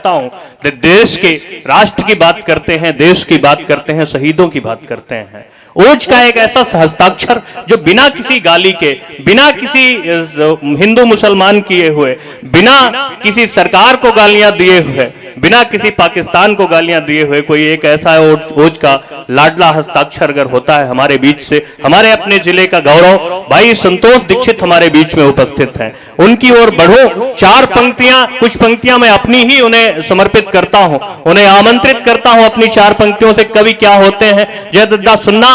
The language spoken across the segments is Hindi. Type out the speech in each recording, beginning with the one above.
करता हूं, देश के राष्ट्र की बात करते हैं, देश की बात करते हैं, शहीदों की बात करते हैं। ओज का एक ऐसा हस्ताक्षर जो बिना किसी गाली के, बिना किसी हिंदू मुसलमान किए हुए, बिना किसी सरकार को गालियां दिए हुए, बिना किसी पाकिस्तान को गालियां दिए हुए कोई एक ऐसा ओज का लाडला हस्ताक्षर अगर होता है हमारे बीच से, हमारे अपने जिले का गौरव भाई संतोष दीक्षित हमारे बीच में उपस्थित हैं, उनकी ओर बढ़ो। चार पंक्तियां, कुछ पंक्तियां मैं अपनी ही उन्हें समर्पित करता हूं, उन्हें आमंत्रित करता हूं अपनी चार पंक्तियों से। कवि क्या होते हैं जय दद्दा सुनना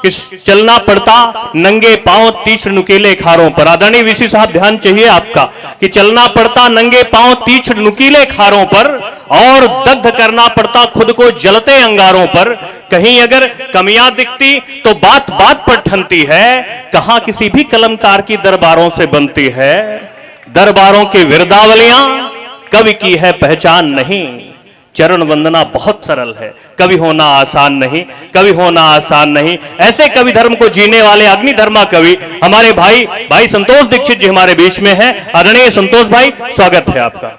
कि चलना पड़ता नंगे पांव तीक्ष्ण नुकीले खारों पर। आदरणीय वीसी साहब ध्यान चाहिए आपका कि चलना पड़ता नंगे पांव तीक्ष्ण नुकीले खारों पर और दग्ध करना पड़ता खुद को जलते अंगारों पर। कहीं अगर कमियां दिखती तो बात बात पर ठनती है, कहां किसी भी कलमकार की दरबारों से बनती है। दरबारों की विरदावलियां कवि की है पहचान नहीं। चरण वंदना बहुत सरल है, कवि होना आसान नहीं, कवि होना आसान नहीं। ऐसे कवि धर्म को जीने वाले अग्निधर्मा कवि हमारे भाई संतोष दीक्षित जी हमारे बीच में हैं। आदरणीय संतोष भाई, स्वागत है आपका।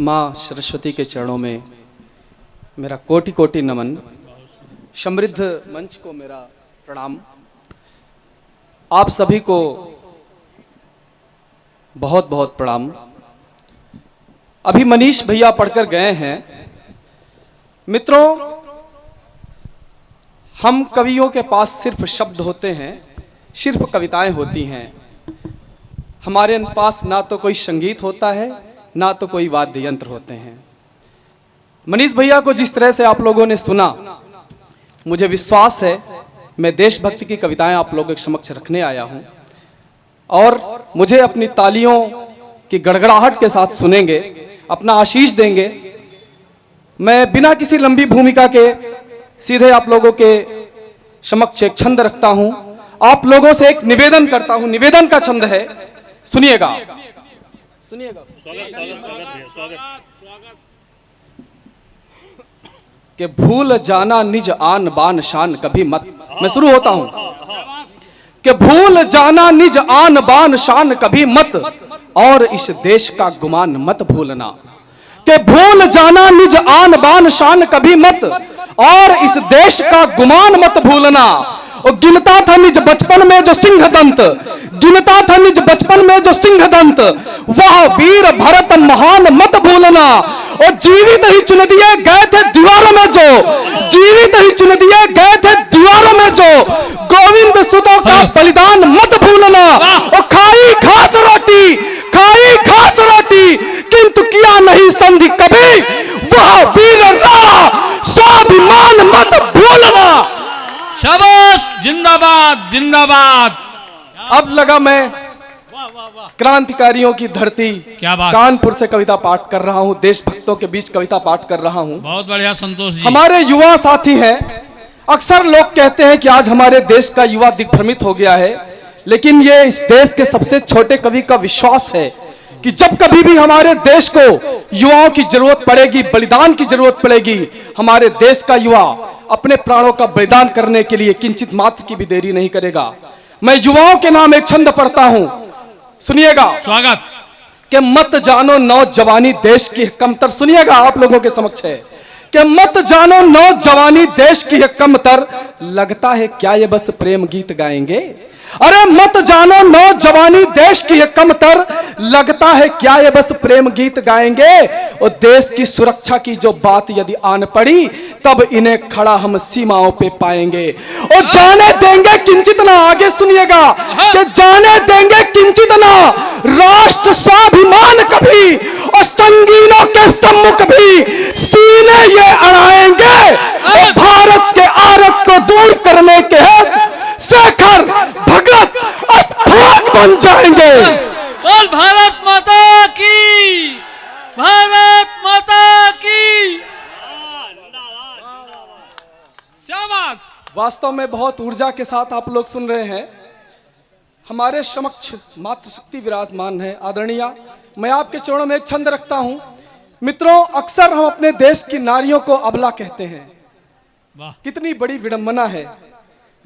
माँ सरस्वती के चरणों में मेरा कोटि कोटि नमन। समृद्ध मंच को मेरा प्रणाम। आप सभी को बहुत बहुत प्रणाम। अभी मनीष भैया पढ़कर गए हैं। मित्रों, हम कवियों के पास सिर्फ शब्द होते हैं, सिर्फ कविताएं होती हैं। हमारे पास ना तो कोई संगीत होता है, ना तो कोई वाद्य यंत्र होते हैं। मनीष भैया को जिस तरह से आप लोगों ने सुना, मुझे विश्वास है मैं देशभक्ति की कविताएं आप लोगों के समक्ष रखने आया हूं और मुझे अपनी तालियों की गड़गड़ाहट के साथ सुनेंगे, अपना आशीष देंगे। मैं बिना किसी लंबी भूमिका के सीधे आप लोगों के समक्ष एक छंद रखता हूं। आप लोगों से एक निवेदन करता हूं, निवेदन का छंद है, सुनिएगा। कि भूल जाना निज आन बान शान कभी मत। मैं शुरू होता हूं कि भूल जाना निज आन बान शान कभी मत और इस देश का गुमान मत भूलना। कि भूल जाना निज आन बान शान कभी मत और इस देश का गुमान मत भूलना। और गिनता था निज बचपन में जो सिंह दंत, गिनता था निज बचपन में जो सिंह दंत, वह वीर भरत महान मत भूलना। और जीवित ही चुन दिए गए थे दीवारों में जो, जीवित ही चुन दिए गए थे दीवारों में जो, गोविंद सुतों का बलिदान मत भूलना। और खाई घास रोटी, खाई घास रोटी किंतु किया नहीं संधि कभी, वह वीर राणा स्वाभिमान मत भूलना। शाबाश, जिंदाबाद जिंदाबाद। अब लगा मैं क्रांतिकारियों की धरती क्या बात, कानपुर से कविता पाठ कर रहा हूं, देशभक्तों के बीच कविता पाठ कर रहा हूं। बहुत बढ़िया संतोष जी। हमारे युवा साथी हैं। अक्सर लोग कहते हैं कि आज हमारे देश का युवा दिग्भ्रमित हो गया है, लेकिन ये इस देश के सबसे छोटे कवि का विश्वास है कि जब कभी भी हमारे देश को युवाओं की जरूरत पड़ेगी, बलिदान की जरूरत पड़ेगी, हमारे देश का युवा अपने प्राणों का बलिदान करने के लिए किंचित मात्र की भी देरी नहीं करेगा। मैं युवाओं के नाम एक छंद पढ़ता हूं, सुनिएगा। स्वागत। कि मत जानो नौजवानी देश की कमतर, सुनिएगा आप लोगों के समक्ष है कि मत जानो नौजवानी देश की कमतर, लगता है क्या ये बस प्रेम गीत गाएंगे। अरे मत जानो नौजवानी देश की कमतर, लगता है क्या ये बस प्रेम गीत गाएंगे। और देश की सुरक्षा की जो बात यदि आन पड़ी, तब इन्हें खड़ा हम सीमाओं पे पाएंगे। और जाने देंगे किंचित ना, आगे सुनिएगा, कि जाने देंगे किंचित ना राष्ट्र स्वाभिमान कभी, और संगीनों के सम्मुख भी सीने ये अड़ाएंगे। और भारत के आरत को दूर करने के हेतु शेखर भगत अस्फाक बन जाएंगे। बोल भारत माता की, भारत माता की। शाबाश। वास्तव में बहुत ऊर्जा के साथ आप लोग सुन रहे हैं। हमारे समक्ष मातृशक्ति विराजमान है। आदरणीय, मैं आपके चरणों में एक छंद रखता हूं। मित्रों, अक्सर हम अपने देश की नारियों को अबला कहते हैं, वाह कितनी बड़ी विडंबना है,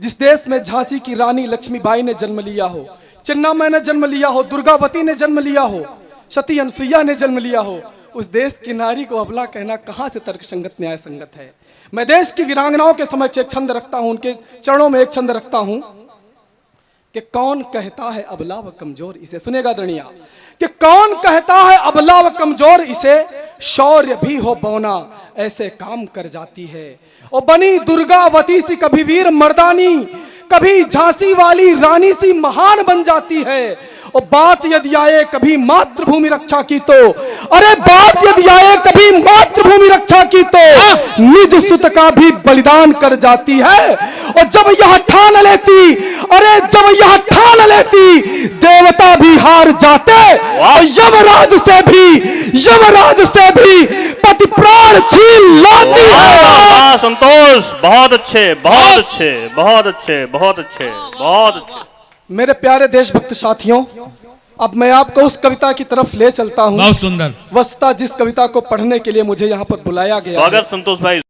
जिस देश में झांसी की रानी लक्ष्मीबाई ने जन्म लिया हो, चिन्नामय ने जन्म लिया हो, दुर्गावती ने जन्म लिया हो, सती अनसुईया ने जन्म लिया हो, उस देश की नारी को अबला कहना कहां से तर्कसंगत न्याय संगत है। मैं देश की वीरांगनाओं के समक्ष एक छंद रखता हूं, उनके चरणों में एक छंद रखता हूं कि कौन कहता है अबला व कमजोर इसे, सुनेगा दरणिया, कि कौन कहता है अबला व कमजोर इसे, शौर्य भी हो बौना ऐसे काम कर जाती है। ओ बनी दुर्गावती सी कभी वीर मर्दानी, कभी झांसी वाली रानी सी महान बन जाती है। और बात यदि आए कभी मातृभूमि रक्षा की तो, अरे बात यदि आए कभी मातृभूमि रक्षा की तो निज सुत का भी बलिदान कर जाती है। और जब यह ठान लेती, अरे जब यह ठान लेती, देवता भी हार जाते और यमराज से भी पति प्राण छीन लाती है। संतोष, बहुत अच्छे, बहुत अच्छे, बहुत अच्छे, बहुत अच्छे, बहुत अच्छे। मेरे प्यारे देशभक्त साथियों, अब मैं आपको उस कविता की तरफ ले चलता हूं, बहुत सुंदर। वस्तुतः जिस कविता को पढ़ने के लिए मुझे यहाँ पर बुलाया गया है। स्वागत संतोष भाई।